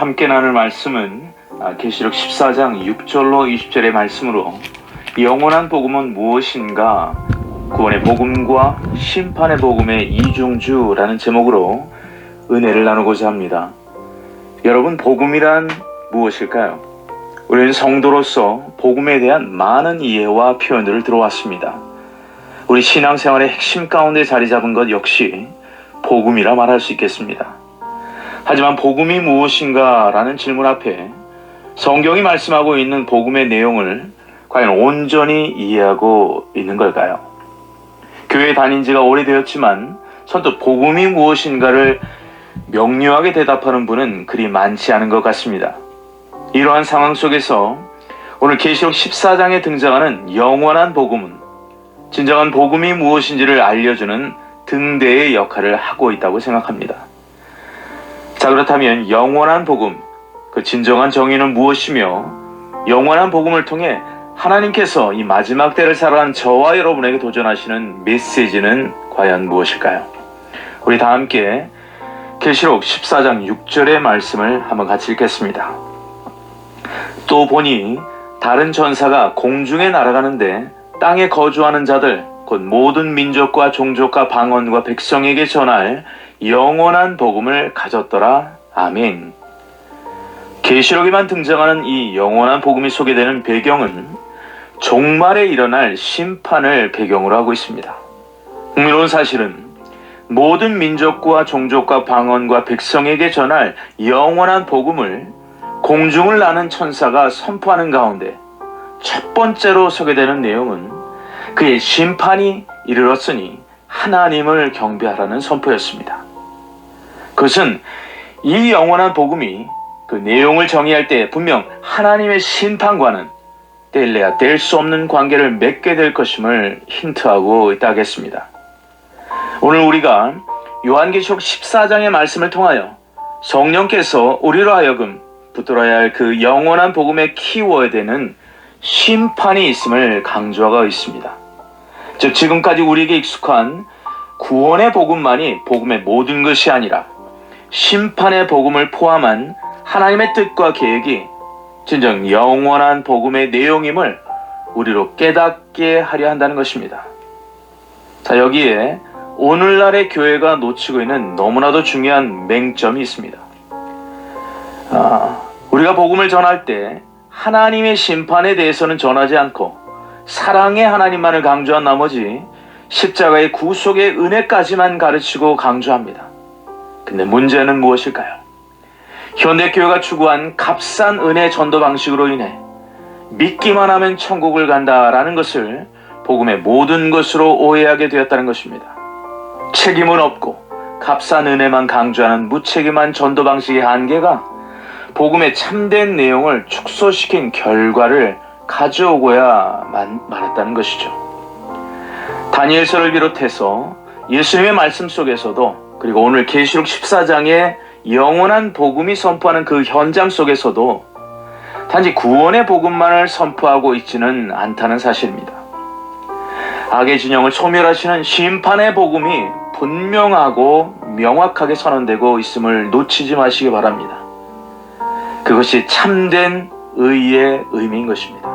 함께 나눌 말씀은 계시록 14장 6절로 20절의 말씀으로 영원한 복음은 무엇인가? 구원의 복음과 심판의 복음의 이중주라는 제목으로 은혜를 나누고자 합니다. 여러분, 복음이란 무엇일까요? 우리는 성도로서 복음에 대한 많은 이해와 표현들을 들어왔습니다. 우리 신앙생활의 핵심 가운데 자리 잡은 것 역시 복음이라 말할 수 있겠습니다. 하지만 복음이 무엇인가 라는 질문 앞에 성경이 말씀하고 있는 복음의 내용을 과연 온전히 이해하고 있는 걸까요? 교회 다닌 지가 오래되었지만 선뜻 복음이 무엇인가를 명료하게 대답하는 분은 그리 많지 않은 것 같습니다. 이러한 상황 속에서 오늘 계시록 14장에 등장하는 영원한 복음은 진정한 복음이 무엇인지를 알려주는 등대의 역할을 하고 있다고 생각합니다. 자, 그렇다면 영원한 복음, 그 진정한 정의는 무엇이며 영원한 복음을 통해 하나님께서 이 마지막 때를 살아가는 저와 여러분에게 도전하시는 메시지는 과연 무엇일까요? 우리 다 함께 계시록 14장 6절의 말씀을 한번 같이 읽겠습니다. 또 보니 다른 전사가 공중에 날아가는데 땅에 거주하는 자들 곧 모든 민족과 종족과 방언과 백성에게 전할 영원한 복음을 가졌더라. 아멘. 계시록에만 등장하는 이 영원한 복음이 소개되는 배경은 종말에 일어날 심판을 배경으로 하고 있습니다. 흥미로운 사실은 모든 민족과 종족과 방언과 백성에게 전할 영원한 복음을 공중을 나는 천사가 선포하는 가운데 첫 번째로 소개되는 내용은 그의 심판이 이르렀으니 하나님을 경배하라는 선포였습니다. 그것은 이 영원한 복음이 그 내용을 정의할 때 분명 하나님의 심판과는 뗄래야 뗄 수 없는 관계를 맺게 될 것임을 힌트하고 있다 하겠습니다. 오늘 우리가 요한계시록 14장의 말씀을 통하여 성령께서 우리로 하여금 붙들어야 할 그 영원한 복음의 키워드에는 심판이 있음을 강조하고 있습니다. 즉, 지금까지 우리에게 익숙한 구원의 복음만이 복음의 모든 것이 아니라 심판의 복음을 포함한 하나님의 뜻과 계획이 진정 영원한 복음의 내용임을 우리로 깨닫게 하려 한다는 것입니다. 자, 여기에 오늘날의 교회가 놓치고 있는 너무나도 중요한 맹점이 있습니다. 우리가 복음을 전할 때 하나님의 심판에 대해서는 전하지 않고 사랑의 하나님만을 강조한 나머지 십자가의 구속의 은혜까지만 가르치고 강조합니다. 근데 문제는 무엇일까요? 현대교회가 추구한 값싼 은혜 전도 방식으로 인해 믿기만 하면 천국을 간다라는 것을 복음의 모든 것으로 오해하게 되었다는 것입니다. 책임은 없고 값싼 은혜만 강조하는 무책임한 전도 방식의 한계가 복음의 참된 내용을 축소시킨 결과를 가져오고야 말았다는 것이죠. 다니엘서를 비롯해서 예수님의 말씀 속에서도, 그리고 오늘 계시록 14장의 영원한 복음이 선포하는 그 현장 속에서도 단지 구원의 복음만을 선포하고 있지는 않다는 사실입니다. 악의 진영을 소멸하시는 심판의 복음이 분명하고 명확하게 선언되고 있음을 놓치지 마시기 바랍니다. 그것이 참된 의의 의미인 것입니다.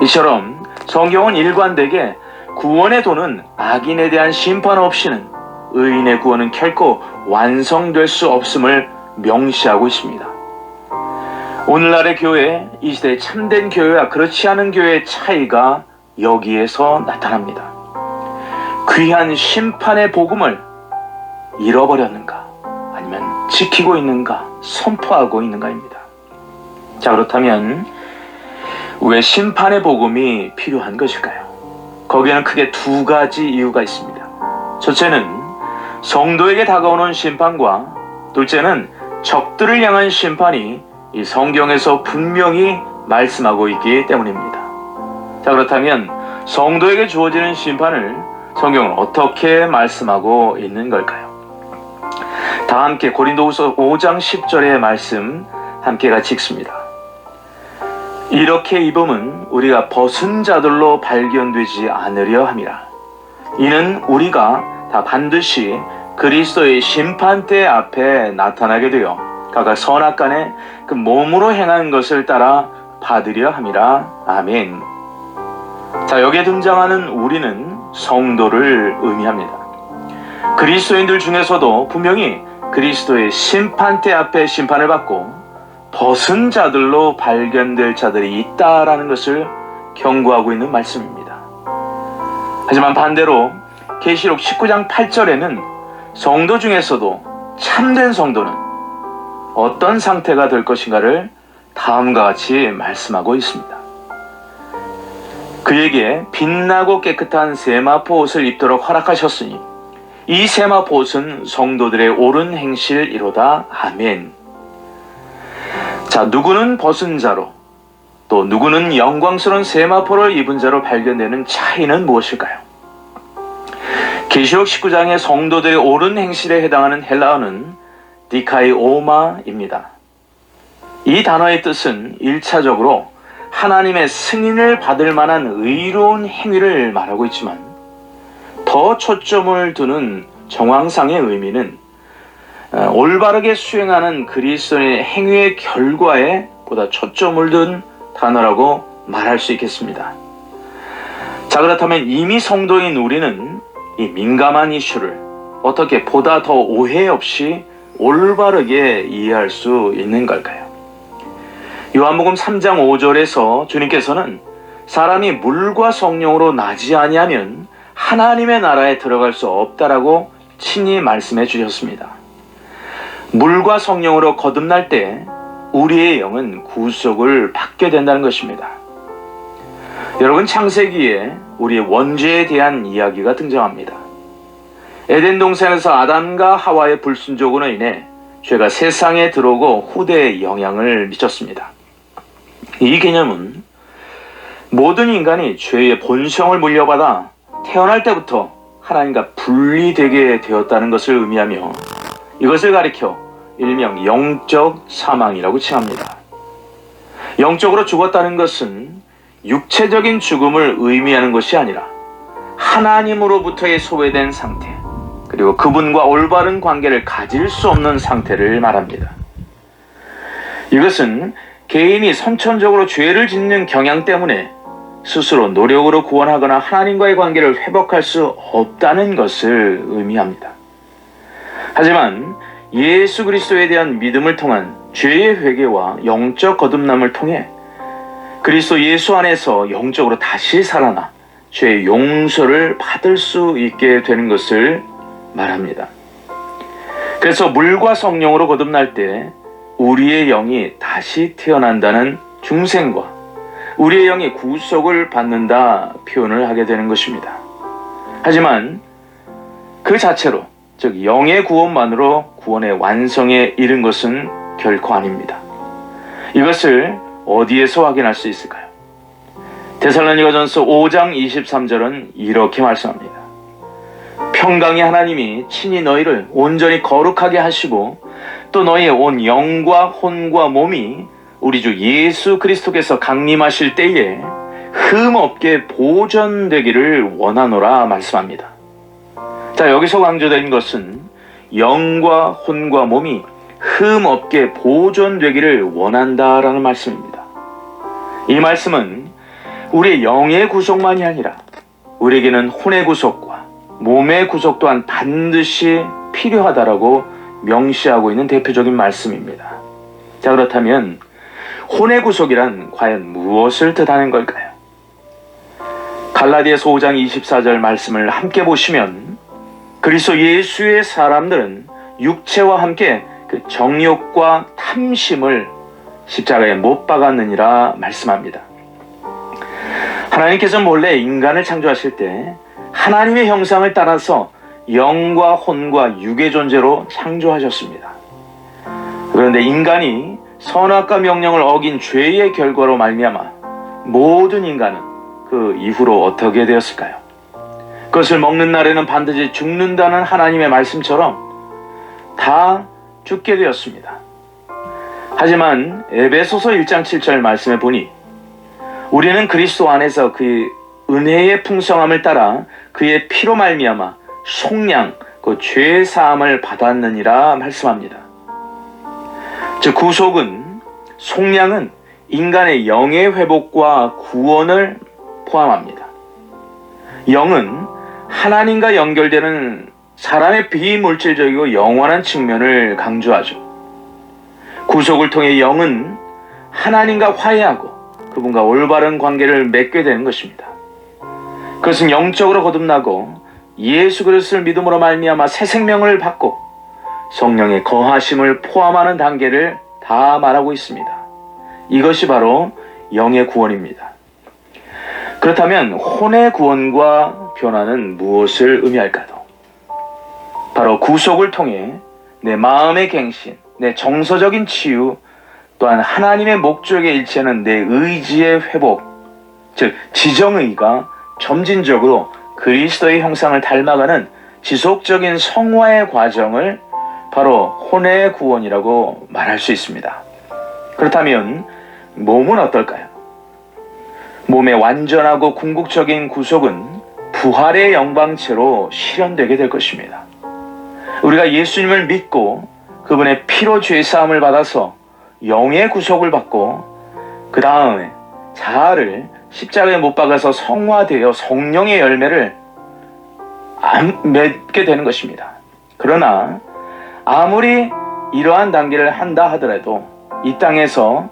이처럼 성경은 일관되게 구원의 도는 악인에 대한 심판 없이는 의인의 구원은 결코 완성될 수 없음을 명시하고 있습니다. 오늘날의 교회, 이 시대의 참된 교회와 그렇지 않은 교회의 차이가 여기에서 나타납니다. 귀한 심판의 복음을 잃어버렸는가, 아니면 지키고 있는가, 선포하고 있는가입니다. 자, 그렇다면 왜 심판의 복음이 필요한 것일까요? 거기에는 크게 두 가지 이유가 있습니다. 첫째는 성도에게 다가오는 심판과 둘째는 적들을 향한 심판이 이 성경에서 분명히 말씀하고 있기 때문입니다. 자, 그렇다면 성도에게 주어지는 심판을 성경은 어떻게 말씀하고 있는 걸까요? 다 함께 고린도후서 5장 10절의 말씀 함께 같이 읽습니다. 이렇게 입음은 우리가 벗은 자들로 발견되지 않으려 함이라. 이는 우리가 다 반드시 그리스도의 심판대 앞에 나타나게 되어 각각 선악간에 그 몸으로 행한 것을 따라 받으려 함이라. 아멘. 자, 여기에 등장하는 우리는 성도를 의미합니다. 그리스도인들 중에서도 분명히 그리스도의 심판대 앞에 심판을 받고 벗은 자들로 발견될 자들이 있다라는 것을 경고하고 있는 말씀입니다. 하지만 반대로 계시록 19장 8절에는 성도 중에서도 참된 성도는 어떤 상태가 될 것인가를 다음과 같이 말씀하고 있습니다. 그에게 빛나고 깨끗한 세마포 옷을 입도록 허락하셨으니 이 세마포 옷은 성도들의 옳은 행실이로다. 아멘. 자, 누구는 벗은 자로 또 누구는 영광스러운 세마포를 입은 자로 발견되는 차이는 무엇일까요? 계시록 19장의 성도들의 옳은 행실에 해당하는 헬라어는 디카이오마입니다. 이 단어의 뜻은 1차적으로 하나님의 승인을 받을 만한 의로운 행위를 말하고 있지만 더 초점을 두는 정황상의 의미는 올바르게 수행하는 그리스도인의 행위의 결과에 보다 초점을 둔 단어라고 말할 수 있겠습니다. 자, 그렇다면 이미 성도인 우리는 이 민감한 이슈를 어떻게 보다 더 오해 없이 올바르게 이해할 수 있는 걸까요? 요한복음 3장 5절에서 주님께서는 사람이 물과 성령으로 나지 아니하면 하나님의 나라에 들어갈 수 없다라고 친히 말씀해 주셨습니다. 물과 성령으로 거듭날 때 우리의 영은 구속을 받게 된다는 것입니다. 여러분, 창세기에 우리의 원죄에 대한 이야기가 등장합니다. 에덴 동산에서 아담과 하와의 불순종으로 인해 죄가 세상에 들어오고 후대에 영향을 미쳤습니다. 이 개념은 모든 인간이 죄의 본성을 물려받아 태어날 때부터 하나님과 분리되게 되었다는 것을 의미하며 이것을 가리켜 일명 영적 사망이라고 칭합니다. 영적으로 죽었다는 것은 육체적인 죽음을 의미하는 것이 아니라 하나님으로부터의 소외된 상태, 그리고 그분과 올바른 관계를 가질 수 없는 상태를 말합니다. 이것은 개인이 선천적으로 죄를 짓는 경향 때문에 스스로 노력으로 구원하거나 하나님과의 관계를 회복할 수 없다는 것을 의미합니다. 하지만 예수 그리스도에 대한 믿음을 통한 죄의 회개와 영적 거듭남을 통해 그리스도 예수 안에서 영적으로 다시 살아나 죄의 용서를 받을 수 있게 되는 것을 말합니다. 그래서 물과 성령으로 거듭날 때 우리의 영이 다시 태어난다는 중생과 우리의 영이 구속을 받는다 표현을 하게 되는 것입니다. 하지만 그 자체로, 즉 영의 구원만으로 구원의 완성에 이른 것은 결코 아닙니다. 이것을 어디에서 확인할 수 있을까요? 데살로니가전서 5장 23절은 이렇게 말씀합니다. 평강의 하나님이 친히 너희를 온전히 거룩하게 하시고 또 너희의 온 영과 혼과 몸이 우리 주 예수 그리스도께서 강림하실 때에 흠없게 보존되기를 원하노라 말씀합니다. 자, 여기서 강조된 것은 영과 혼과 몸이 흠없게 보존되기를 원한다라는 말씀입니다. 이 말씀은 우리의 영의 구속만이 아니라 우리에게는 혼의 구속과 몸의 구속 또한 반드시 필요하다라고 명시하고 있는 대표적인 말씀입니다. 자, 그렇다면 혼의 구속이란 과연 무엇을 뜻하는 걸까요? 갈라디아서 5장 24절 말씀을 함께 보시면 그리스도 예수의 사람들은 육체와 함께 그 정욕과 탐심을 십자가에 못 박았느니라 말씀합니다. 하나님께서 본래 인간을 창조하실 때 하나님의 형상을 따라서 영과 혼과 육의 존재로 창조하셨습니다. 그런데 인간이 선악과 명령을 어긴 죄의 결과로 말미암아 모든 인간은 그 이후로 어떻게 되었을까요? 그것을 먹는 날에는 반드시 죽는다는 하나님의 말씀처럼 다 죽게 되었습니다. 하지만 에베소서 1장 7절 말씀에 보니 우리는 그리스도 안에서 그 은혜의 풍성함을 따라 그의 피로 말미암아 속량 그 죄 사함을 받았느니라 말씀합니다. 즉 구속은, 속량은 인간의 영의 회복과 구원을 포함합니다. 영은 하나님과 연결되는 사람의 비물질적이고 영원한 측면을 강조하죠. 구속을 통해 영은 하나님과 화해하고 그분과 올바른 관계를 맺게 되는 것입니다. 그것은 영적으로 거듭나고 예수 그리스도를 믿음으로 말미암아 새 생명을 받고 성령의 거하심을 포함하는 단계를 다 말하고 있습니다. 이것이 바로 영의 구원입니다. 그렇다면 혼의 구원과 변화는 무엇을 의미할까요? 바로 구속을 통해 내 마음의 갱신, 내 정서적인 치유, 또한 하나님의 목적에 일치하는 내 의지의 회복, 즉 지정의가 점진적으로 그리스도의 형상을 닮아가는 지속적인 성화의 과정을 바로 혼의 구원이라고 말할 수 있습니다. 그렇다면 몸은 어떨까요? 몸의 완전하고 궁극적인 구속은 부활의 영광체로 실현되게 될 것입니다. 우리가 예수님을 믿고 그분의 피로 죄사함을 받아서 영의 구속을 받고 그 다음에 자아를 십자가에 못 박아서 성화되어 성령의 열매를 맺게 되는 것입니다. 그러나 아무리 이러한 단계를 한다 하더라도 이 땅에서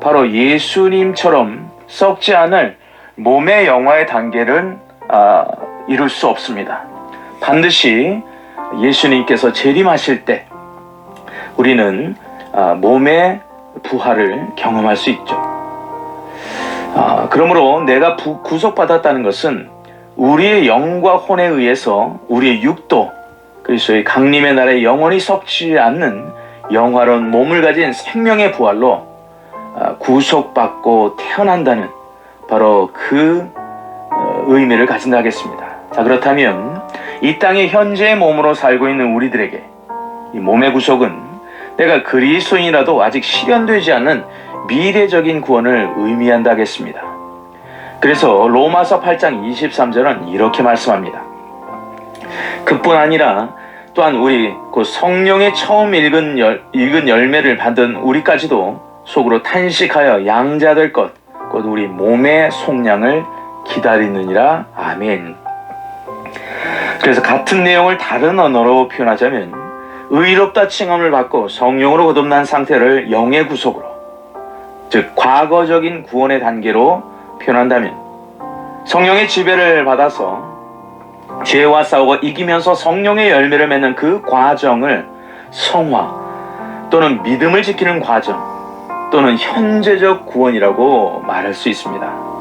바로 예수님처럼 썩지 않을 몸의 영화의 단계를 이룰 수 없습니다. 반드시 예수님께서 재림하실 때 우리는 몸의 부활을 경험할 수 있죠. 그러므로 내가 구속받았다는 것은 우리의 영과 혼에 의해서 우리의 육도, 그리스도의 강림의 날에 영원히 썩지 않는 영화로운 몸을 가진 생명의 부활로 구속받고 태어난다는 바로 그 의미를 가진다 하겠습니다. 자, 그렇다면 이 땅의 현재의 몸으로 살고 있는 우리들에게 이 몸의 구속은 내가 그리스도인이라도 아직 실현되지 않는 미래적인 구원을 의미한다 하겠습니다. 그래서 로마서 8장 23절은 이렇게 말씀합니다. 그뿐 아니라 또한 우리 그 성령의 처음 읽은 열매를 받은 우리까지도 속으로 탄식하여 양자될 것, 곧 우리 몸의 속량을 기다리느니라. 아멘. 그래서 같은 내용을 다른 언어로 표현하자면 의롭다 칭함을 받고 성령으로 거듭난 상태를 영의 구속으로, 즉 과거적인 구원의 단계로 표현한다면 성령의 지배를 받아서 죄와 싸우고 이기면서 성령의 열매를 맺는 그 과정을 성화 또는 믿음을 지키는 과정 또는 현재적 구원이라고 말할 수 있습니다.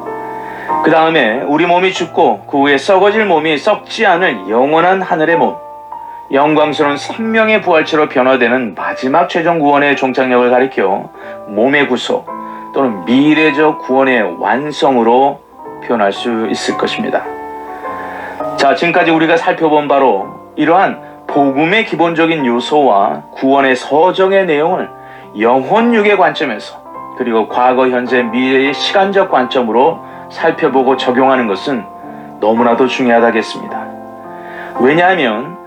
그 다음에 우리 몸이 죽고 그 후에 썩어질 몸이 썩지 않을 영원한 하늘의 몸, 영광스러운 생명의 부활체로 변화되는 마지막 최종 구원의 종착역을 가리켜 몸의 구속 또는 미래적 구원의 완성으로 표현할 수 있을 것입니다. 자, 지금까지 우리가 살펴본 바로 이러한 복음의 기본적인 요소와 구원의 서정의 내용을 영혼육의 관점에서 그리고 과거, 현재, 미래의 시간적 관점으로 살펴보고 적용하는 것은 너무나도 중요하다겠습니다. 왜냐하면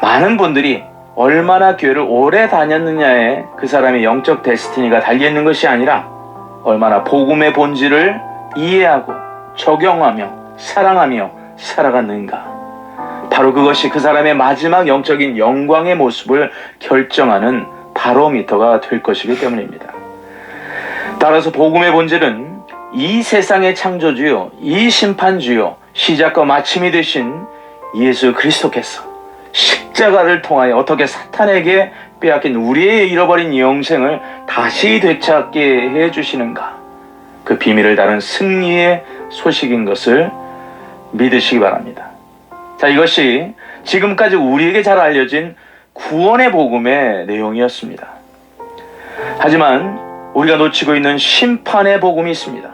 많은 분들이 얼마나 교회를 오래 다녔느냐에 그 사람의 영적 데스티니가 달려있는 것이 아니라 얼마나 복음의 본질을 이해하고 적용하며 사랑하며 살아갔는가, 바로 그것이 그 사람의 마지막 영적인 영광의 모습을 결정하는 바로미터가 될 것이기 때문입니다. 따라서 복음의 본질은 이 세상의 창조주요, 이 심판주요, 시작과 마침이 되신 예수 그리스도께서 십자가를 통하여 어떻게 사탄에게 빼앗긴 우리의 잃어버린 영생을 다시 되찾게 해주시는가, 그 비밀을 다룬 승리의 소식인 것을 믿으시기 바랍니다. 자, 이것이 지금까지 우리에게 잘 알려진 구원의 복음의 내용이었습니다. 하지만 우리가 놓치고 있는 심판의 복음이 있습니다.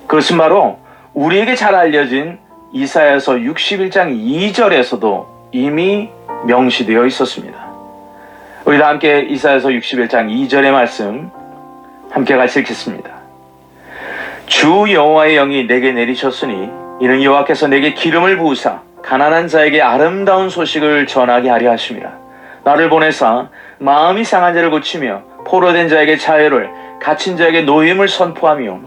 그것은 바로 우리에게 잘 알려진 이사야서 61장 2절에서도 이미 명시되어 있었습니다. 우리 다 함께 이사야서 61장 2절의 말씀 함께 같이 읽겠습니다. 주 여호와의 영이 내게 내리셨으니 이는 여호와께서 내게 기름을 부으사 가난한 자에게 아름다운 소식을 전하게 하려 하심이라. 나를 보내사 마음이 상한 자를 고치며 포로된 자에게 자유를, 갇힌 자에게 노임을 선포하며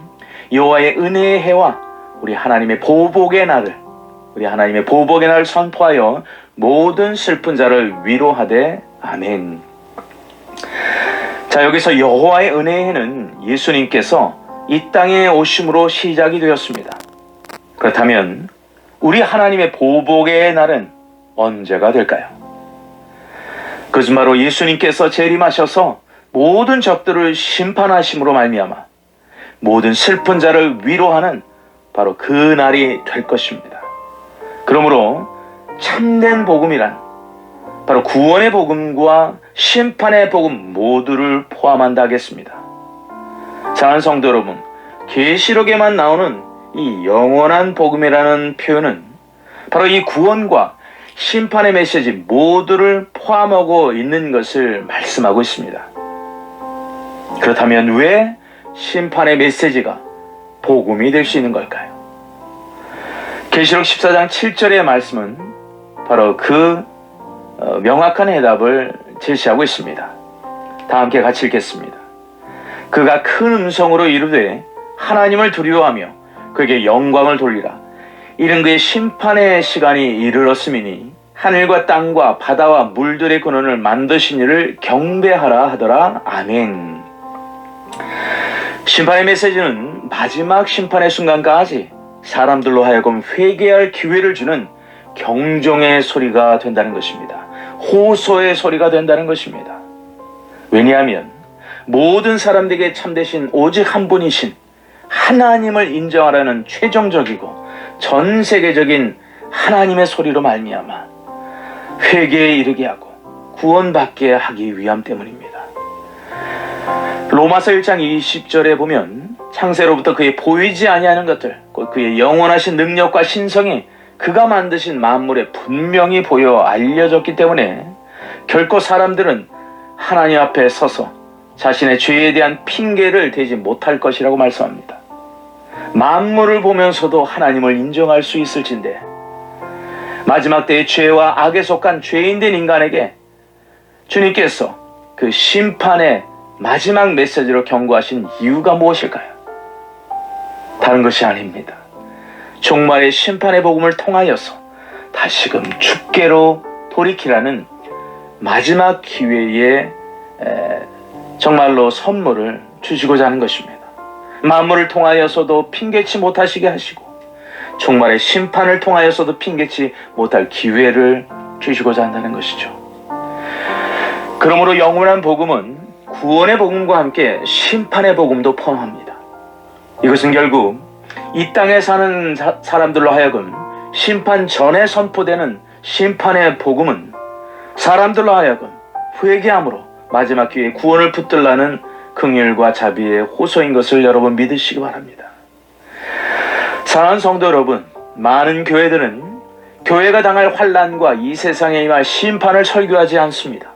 여호와의 은혜의 해와 우리 하나님의 보복의 날을 선포하여 모든 슬픈 자를 위로하되 아멘. 자, 여기서 여호와의 은혜의 해는 예수님께서 이 땅에 오심으로 시작이 되었습니다. 그렇다면 우리 하나님의 보복의 날은 언제가 될까요? 그것은 바로 예수님께서 재림하셔서 모든 적들을 심판하심으로 말미암아 모든 슬픈 자를 위로하는 바로 그 날이 될 것입니다. 그러므로 참된 복음이란 바로 구원의 복음과 심판의 복음 모두를 포함한다 하겠습니다. 사랑하는 성도 여러분, 계시록에만 나오는 이 영원한 복음이라는 표현은 바로 이 구원과 심판의 메시지 모두를 포함하고 있는 것을 말씀하고 있습니다. 그렇다면 왜 심판의 메시지가 복음이 될 수 있는 걸까요? 계시록 14장 7절의 말씀은 바로 그 명확한 해답을 제시하고 있습니다. 다 함께 같이 읽겠습니다. 그가 큰 음성으로 이르되 하나님을 두려워하며 그에게 영광을 돌리라. 이는 그의 심판의 시간이 이르렀음이니 하늘과 땅과 바다와 물들의 근원을 만드신 이를 경배하라 하더라. 아멘. 심판의 메시지는 마지막 심판의 순간까지 사람들로 하여금 회개할 기회를 주는 경종의 소리가 된다는 것입니다. 호소의 소리가 된다는 것입니다. 왜냐하면 모든 사람들에게 참되신 오직 한 분이신 하나님을 인정하라는 최종적이고 전 세계적인 하나님의 소리로 말미암아 회개에 이르게 하고 구원받게 하기 위함 때문입니다. 로마서 1장 20절에 보면 창세로부터 그의 보이지 아니하는 것들, 곧 그의 영원하신 능력과 신성이 그가 만드신 만물에 분명히 보여 알려졌기 때문에 결코 사람들은 하나님 앞에 서서 자신의 죄에 대한 핑계를 대지 못할 것이라고 말씀합니다. 만물을 보면서도 하나님을 인정할 수 있을진데 마지막 때의 죄와 악에 속한 죄인된 인간에게 주님께서 그 심판의 마지막 메시지로 경고하신 이유가 무엇일까요? 다른 것이 아닙니다. 종말의 심판의 복음을 통하여서 다시금 주께로 돌이키라는 마지막 기회에 정말로 선물을 주시고자 하는 것입니다. 만물을 통하여서도 핑계치 못하시게 하시고 종말의 심판을 통하여서도 핑계치 못할 기회를 주시고자 한다는 것이죠. 그러므로 영원한 복음은 구원의 복음과 함께 심판의 복음도 포함합니다. 이것은 결국 이 땅에 사는 사람들로 하여금 심판 전에 선포되는 심판의 복음은 사람들로 하여금 회개함으로 마지막 기회에 구원을 붙들라는 긍휼과 자비의 호소인 것을 여러분 믿으시기 바랍니다. 사랑하는 성도 여러분, 많은 교회들은 교회가 당할 환난과 이 세상에 임할 심판을 설교하지 않습니다.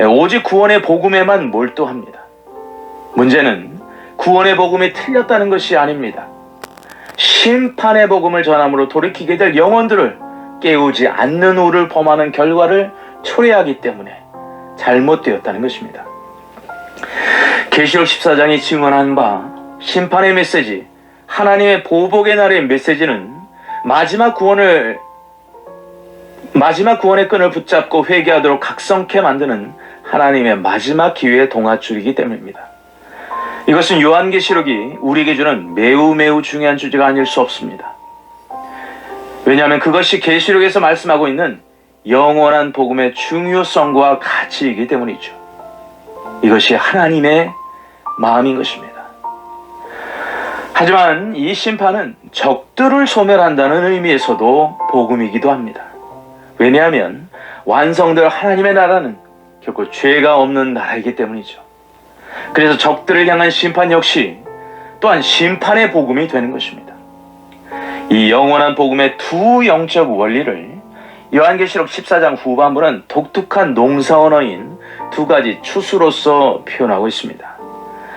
오직 구원의 복음에만 몰두합니다. 문제는 구원의 복음이 틀렸다는 것이 아닙니다. 심판의 복음을 전함으로 돌이키게 될 영혼들을 깨우지 않는 우를 범하는 결과를 초래하기 때문에 잘못되었다는 것입니다. 계시록 14장이 증언한 바 심판의 메시지, 하나님의 보복의 날의 메시지는 마지막 구원의 끈을 붙잡고 회개하도록 각성케 만드는 하나님의 마지막 기회의 동아줄이기 때문입니다. 이것은 요한계시록이 우리에게 주는 매우 중요한 주제가 아닐 수 없습니다. 왜냐하면 그것이 계시록에서 말씀하고 있는 영원한 복음의 중요성과 가치이기 때문이죠. 이것이 하나님의 마음인 것입니다. 하지만 이 심판은 적들을 소멸한다는 의미에서도 복음이기도 합니다. 왜냐하면 완성될 하나님의 나라는 결코 죄가 없는 나라이기 때문이죠. 그래서 적들을 향한 심판 역시 또한 심판의 복음이 되는 것입니다. 이 영원한 복음의 두 영적 원리를 요한계시록 14장 후반부는 독특한 농사 언어인 두 가지 추수로서 표현하고 있습니다.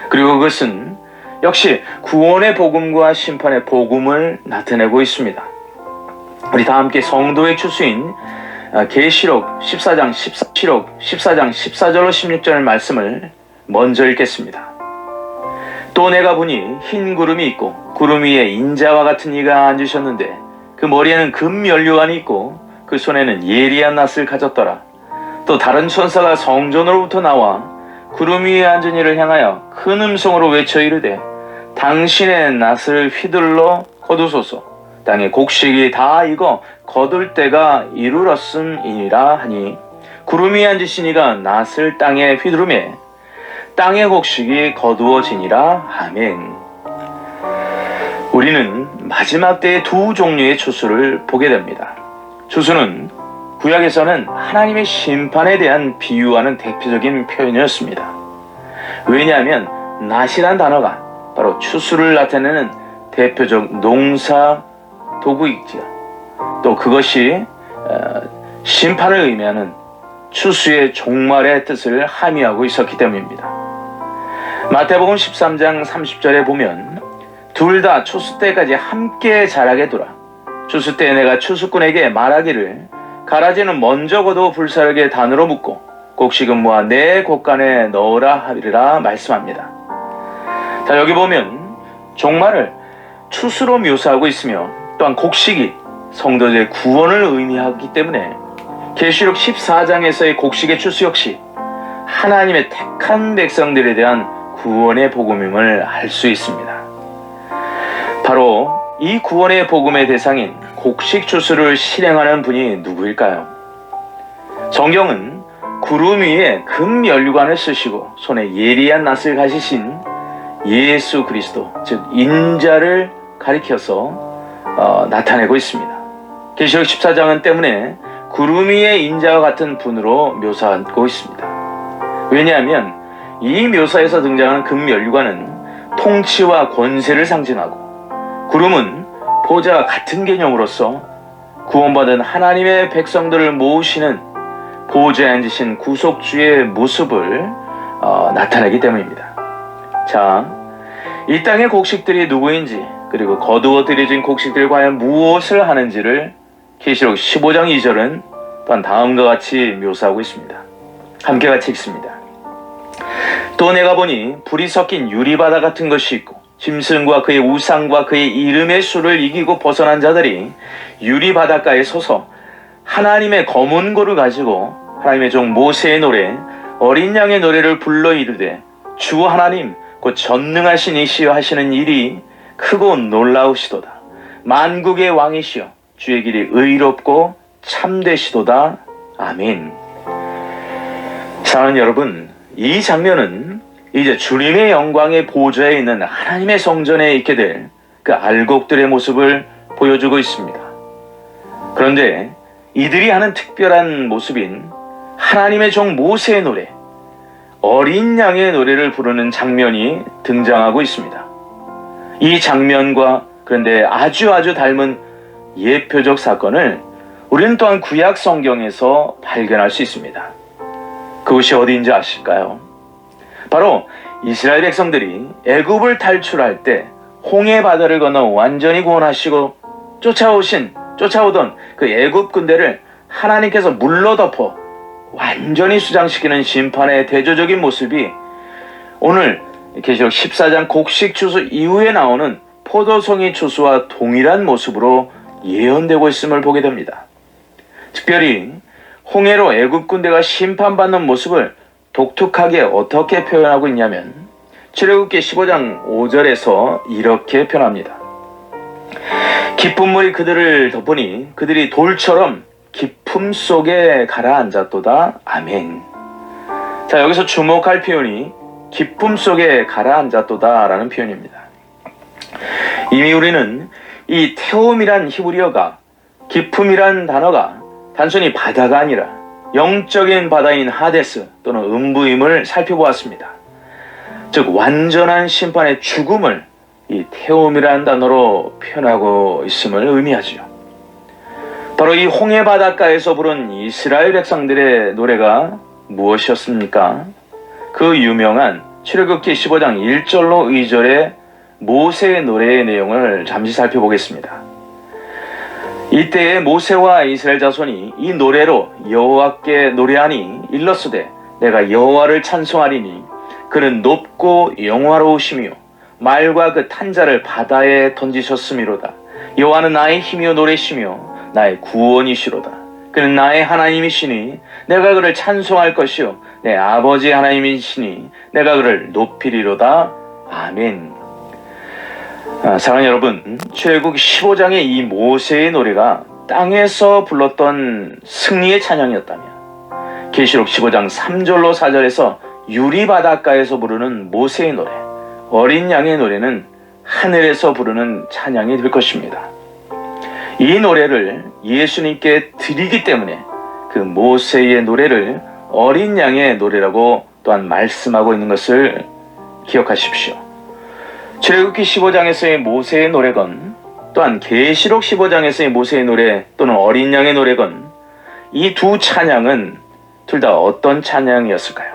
그리고 그것은 역시 구원의 복음과 심판의 복음을 나타내고 있습니다. 우리 다 함께 성도의 추수인 계시록 14장 14절로 16절 말씀을 먼저 읽겠습니다. 또 내가 보니 흰 구름이 있고 구름 위에 인자와 같은 이가 앉으셨는데 그 머리에는 금 면류관이 있고 그 손에는 예리한 낫을 가졌더라. 또 다른 천사가 성전으로부터 나와 구름 위에 앉은 이를 향하여 큰 음성으로 외쳐 이르되 당신의 낫을 휘둘러 거두소서. 땅의 곡식이 다 익어 거둘 때가 이르렀음이니라 하니 구름 위에 앉으신 이가 낫을 땅에 휘두르매 땅의 곡식이 거두어지니라. 아멘. 우리는 마지막 때의 두 종류의 추수를 보게 됩니다. 추수는 구약에서는 하나님의 심판에 대한 비유하는 대표적인 표현이었습니다. 왜냐하면 낫이란 단어가 바로 추수를 나타내는 대표적 농사 도구이지요. 또 그것이 심판을 의미하는 추수의 종말의 뜻을 함의하고 있었기 때문입니다. 마태복음 13장 30절에 보면 둘 다 추수 때까지 함께 자라게 두라. 추수 때 내가 추수꾼에게 말하기를 가라지는 먼저 거두어 불사르게 단으로 묶고 곡식은 모아 내 곳간에 넣으라 하리라 말씀합니다. 자, 여기 보면 종말을 추수로 묘사하고 있으며 또한 곡식이 성도들의 구원을 의미하기 때문에 계시록 14장에서의 곡식의 추수 역시 하나님의 택한 백성들에 대한 구원의 복음임을 알 수 있습니다. 바로 이 구원의 복음의 대상인 곡식 추수를 실행하는 분이 누구일까요? 성경은 구름 위에 금 면류관을 쓰시고 손에 예리한 낫을 가지신 예수 그리스도, 즉 인자를 가리켜서 나타내고 있습니다. 계시록 14장은 때문에 구름 위의 인자와 같은 분으로 묘사하고 있습니다. 왜냐하면 이 묘사에서 등장하는 금 면류관은 통치와 권세를 상징하고 구름은 보좌와 같은 개념으로서 구원받은 하나님의 백성들을 모으시는 보좌에 앉으신 구속주의 모습을 나타내기 때문입니다. 자, 이 땅의 곡식들이 누구인지 그리고 거두어 들여진 곡식들이 과연 무엇을 하는지를 계시록 15장 2절은 또한 다음과 같이 묘사하고 있습니다. 함께 같이 읽습니다. 또 내가 보니 불이 섞인 유리바다 같은 것이 있고 짐승과 그의 우상과 그의 이름의 수를 이기고 벗어난 자들이 유리바닷가에 서서 하나님의 검은 고를 가지고 하나님의 종 모세의 노래 어린 양의 노래를 불러 이르되 주 하나님 곧 전능하신 이시여 하시는 일이 크고 놀라우시도다. 만국의 왕이시여 주의 길이 의롭고 참되시도다. 아멘. 사랑하는 여러분, 이 장면은 이제 주님의 영광의 보좌에 있는 하나님의 성전에 있게 될 그 알곡들의 모습을 보여주고 있습니다. 그런데 이들이 하는 특별한 모습인 하나님의 종 모세의 노래, 어린 양의 노래를 부르는 장면이 등장하고 있습니다. 이 장면과 그런데 아주 닮은 예표적 사건을 우리는 또한 구약 성경에서 발견할 수 있습니다. 그것이 어디인지 아실까요? 바로 이스라엘 백성들이 애굽을 탈출할 때 홍해 바다를 건너 완전히 구원하시고 쫓아오던 그 애굽 군대를 하나님께서 물로 덮어 완전히 수장시키는 심판의 대조적인 모습이 오늘 계시록 14장 곡식 추수 이후에 나오는 포도송이 추수와 동일한 모습으로 예언되고 있음을 보게 됩니다. 특별히 홍해로 애굽 군대가 심판받는 모습을 독특하게 어떻게 표현하고 있냐면 출애굽기 15장 5절에서 이렇게 표현합니다. 깊은 물이 그들을 덮으니 그들이 돌처럼 깊음 속에 가라앉았도다. 아멘. 자, 여기서 주목할 표현이 깊음 속에 가라앉았도다 라는 표현입니다. 이미 우리는 이 테옴이란 히브리어가 깊음이란 단어가 단순히 바다가 아니라 영적인 바다인 하데스 또는 음부임을 살펴보았습니다. 즉 완전한 심판의 죽음을 이 테옴이라는 단어로 표현하고 있음을 의미하지요. 바로 이 홍해 바닷가에서 부른 이스라엘 백성들의 노래가 무엇이었습니까? 그 유명한 출애굽기 15장 1절로 2절의 모세의 노래의 내용을 잠시 살펴보겠습니다. 이때에 모세와 이스라엘 자손이 이 노래로 여호와께 노래하니 일렀으되 내가 여호와를 찬송하리니 그는 높고 영화로우시며 말과 그 탄자를 바다에 던지셨음이로다. 여호와는 나의 힘이요 노래시며 나의 구원이시로다. 그는 나의 하나님이시니 내가 그를 찬송할 것이요 내 아버지 하나님이시니 내가 그를 높이리로다. 아멘. 사랑하는 여러분, 출애굽 15장의 이 모세의 노래가 땅에서 불렀던 승리의 찬양이었다면 계시록 15장 3절로 4절에서 유리 바닷가에서 부르는 모세의 노래, 어린 양의 노래는 하늘에서 부르는 찬양이 될 것입니다. 이 노래를 예수님께 드리기 때문에 그 모세의 노래를 어린 양의 노래라고 또한 말씀하고 있는 것을 기억하십시오. 출애굽기 15장에서의 모세의 노래건 또한 계시록 15장에서의 모세의 노래 또는 어린 양의 노래건 이 두 찬양은 둘 다 어떤 찬양이었을까요?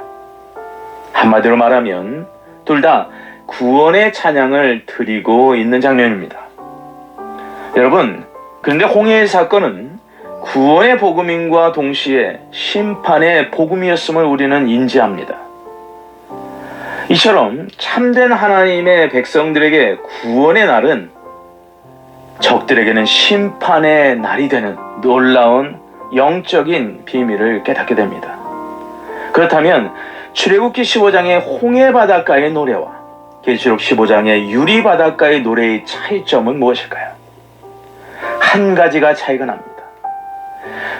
한마디로 말하면 둘 다 구원의 찬양을 드리고 있는 장면입니다. 여러분, 그런데 홍해의 사건은 구원의 복음임과 동시에 심판의 복음이었음을 우리는 인지합니다. 이처럼 참된 하나님의 백성들에게 구원의 날은 적들에게는 심판의 날이 되는 놀라운 영적인 비밀을 깨닫게 됩니다. 그렇다면 출애굽기 15장의 홍해 바닷가의 노래와 계시록 15장의 유리 바닷가의 노래의 차이점은 무엇일까요? 한 가지가 차이가 납니다.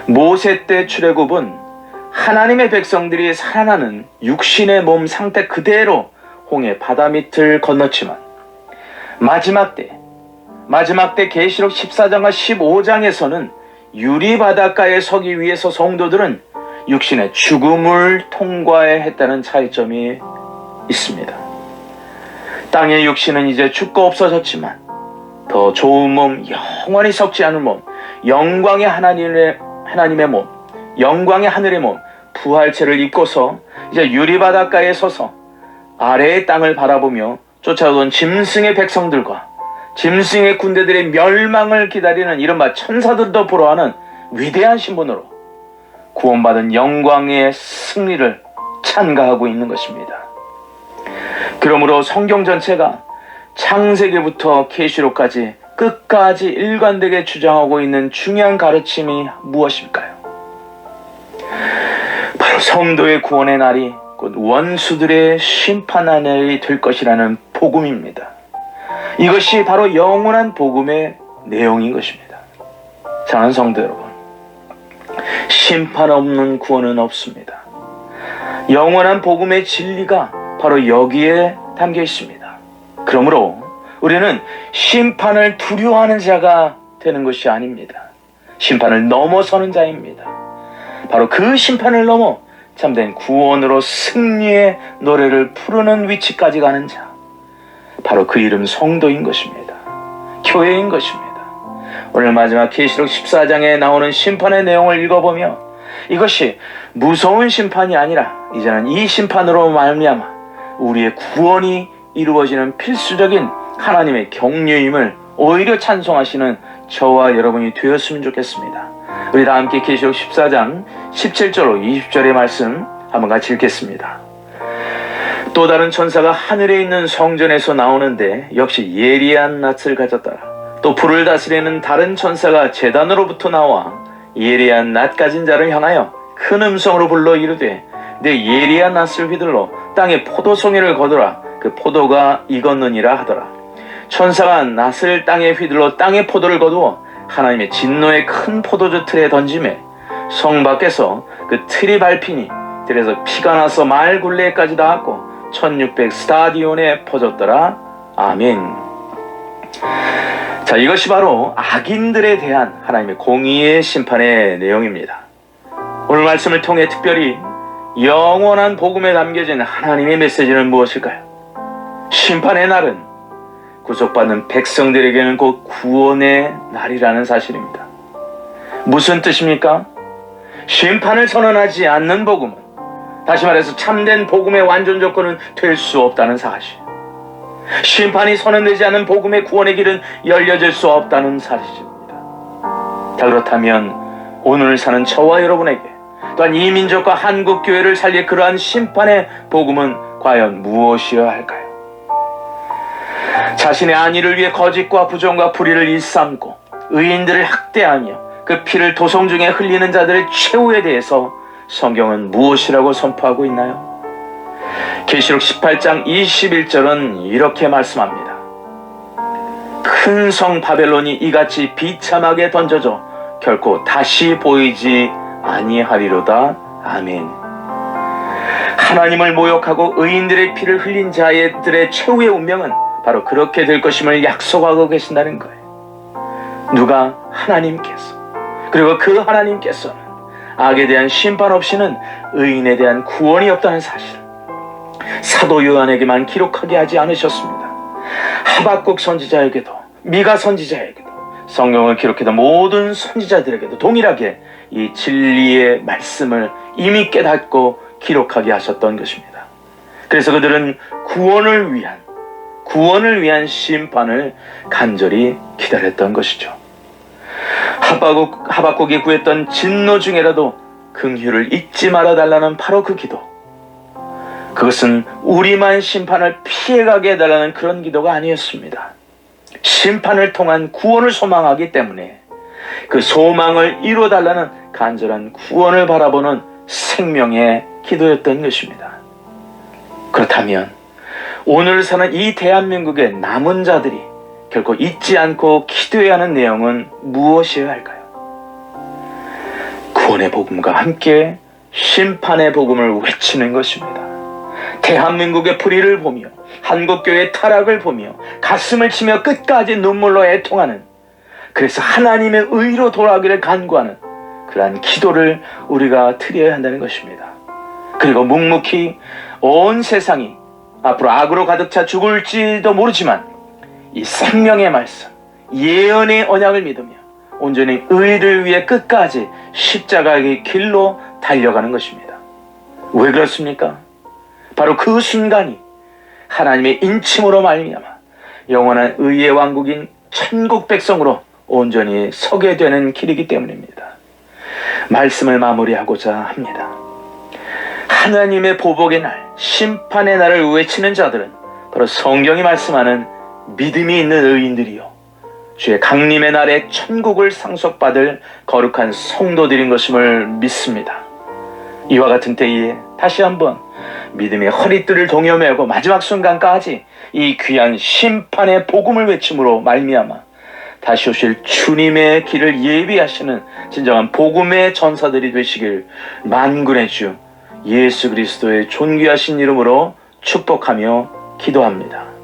모세 때 출애굽은 하나님의 백성들이 살아나는 육신의 몸 상태 그대로 홍해 바다 밑을 건넜지만 마지막 때 계시록 14장과 15장에서는 유리 바닷가에 서기 위해서 성도들은 육신의 죽음을 통과해야 했다는 차이점이 있습니다. 땅의 육신은 이제 죽고 없어졌지만 더 좋은 몸, 영원히 썩지 않은 몸, 영광의 하나님의 몸, 영광의 하늘의 몸, 부활체를 입고서 이제 유리 바닷가에 서서 아래의 땅을 바라보며 쫓아오던 짐승의 백성들과 짐승의 군대들의 멸망을 기다리는 이른바 천사들도 부러워하는 위대한 신분으로 구원받은 영광의 승리를 찬가하고 있는 것입니다. 그러므로 성경 전체가 창세기부터 계시록까지 끝까지 일관되게 주장하고 있는 중요한 가르침이 무엇일까요? 바로 성도의 구원의 날이 곧 원수들의 심판의 날이 될 것이라는 복음입니다. 이것이 바로 영원한 복음의 내용인 것입니다. 사랑하는 성도 여러분, 심판 없는 구원은 없습니다. 영원한 복음의 진리가 바로 여기에 담겨 있습니다. 그러므로 우리는 심판을 두려워하는 자가 되는 것이 아닙니다. 심판을 넘어서는 자입니다. 바로 그 심판을 넘어 참된 구원으로 승리의 노래를 부르는 위치까지 가는 자, 바로 그 이름 성도인 것입니다. 교회인 것입니다. 오늘 마지막 계시록 14장에 나오는 심판의 내용을 읽어보며 이것이 무서운 심판이 아니라 이제는 이 심판으로 말미암아 우리의 구원이 이루어지는 필수적인 하나님의 경륜임을 오히려 찬송하시는 저와 여러분이 되었으면 좋겠습니다. 우리 다 함께 계시록 14장 17절로 20절의 말씀 한번 같이 읽겠습니다. 또 다른 천사가 하늘에 있는 성전에서 나오는데 역시 예리한 낫을 가졌더라. 또 불을 다스리는 다른 천사가 제단으로부터 나와 예리한 낫 가진 자를 향하여 큰 음성으로 불러 이르되 내 예리한 낫을 휘둘러 땅에 포도송이를 거두라. 그 포도가 익었느니라 하더라. 천사가 낫을 땅에 휘둘러 땅에 포도를 거두어 하나님의 진노의 큰 포도주 틀에 던지매 성 밖에서 그 틀이 밟히니 들에서 피가 나서 말 굴레까지 닿았고 1600 스타디온에 퍼졌더라. 아멘. 자, 이것이 바로 악인들에 대한 하나님의 공의의 심판의 내용입니다. 오늘 말씀을 통해 특별히 영원한 복음에 담겨진 하나님의 메시지는 무엇일까요? 심판의 날은 구속받는 백성들에게는 곧 구원의 날이라는 사실입니다. 무슨 뜻입니까? 심판을 선언하지 않는 복음은, 다시 말해서 참된 복음의 완전 조건은 될 수 없다는 사실. 심판이 선언되지 않은 복음의 구원의 길은 열려질 수 없다는 사실입니다. 자, 그렇다면 오늘 사는 저와 여러분에게, 또한 이 민족과 한국교회를 살릴 그러한 심판의 복음은 과연 무엇이어야 할까요? 자신의 안위를 위해 거짓과 부정과 불의를 일삼고 의인들을 학대하며 그 피를 도성 중에 흘리는 자들의 최후에 대해서 성경은 무엇이라고 선포하고 있나요? 계시록 18장 21절은 이렇게 말씀합니다. 큰 성 바벨론이 이같이 비참하게 던져져 결코 다시 보이지 아니하리로다. 아멘. 하나님을 모욕하고 의인들의 피를 흘린 자들의 최후의 운명은 바로 그렇게 될 것임을 약속하고 계신다는 거예요. 누가? 하나님께서. 그리고 그 하나님께서는 악에 대한 심판 없이는 의인에 대한 구원이 없다는 사실, 사도 요한에게만 기록하게 하지 않으셨습니다. 하박국 선지자에게도, 미가 선지자에게도, 성경을 기록했던 모든 선지자들에게도 동일하게 이 진리의 말씀을 이미 깨닫고 기록하게 하셨던 것입니다. 그래서 그들은 구원을 위한 심판을 간절히 기다렸던 것이죠. 하박국이 구했던 진노 중에라도 긍휼을 잊지 말아달라는 바로 그 기도, 그것은 우리만 심판을 피해가게 해달라는 그런 기도가 아니었습니다. 심판을 통한 구원을 소망하기 때문에 그 소망을 이루어달라는 간절한 구원을 바라보는 생명의 기도였던 것입니다. 그렇다면 오늘 사는 이 대한민국의 남은 자들이 결코 잊지 않고 기도해야 하는 내용은 무엇이어야 할까요? 구원의 복음과 함께 심판의 복음을 외치는 것입니다. 대한민국의 불의를 보며 한국교회의 타락을 보며 가슴을 치며 끝까지 눈물로 애통하는, 그래서 하나님의 의로 돌아가기를 간구하는 그러한 기도를 우리가 드려야 한다는 것입니다. 그리고 묵묵히 온 세상이 앞으로 악으로 가득 차 죽을지도 모르지만 이 생명의 말씀, 예언의 언약을 믿으며 온전히 의를 위해 끝까지 십자가의 길로 달려가는 것입니다. 왜 그렇습니까? 바로 그 순간이 하나님의 인침으로 말미암아 영원한 의의 왕국인 천국 백성으로 온전히 서게 되는 길이기 때문입니다. 말씀을 마무리하고자 합니다. 하나님의 보복의 날, 심판의 날을 외치는 자들은 바로 성경이 말씀하는 믿음이 있는 의인들이요, 주의 강림의 날에 천국을 상속받을 거룩한 성도들인 것임을 믿습니다. 이와 같은 때에 다시 한번 믿음의 허리띠를 동여매고 마지막 순간까지 이 귀한 심판의 복음을 외침으로 말미암아 다시 오실 주님의 길을 예비하시는 진정한 복음의 전사들이 되시길 만군의 주 예수 그리스도의 존귀하신 이름으로 축복하며 기도합니다.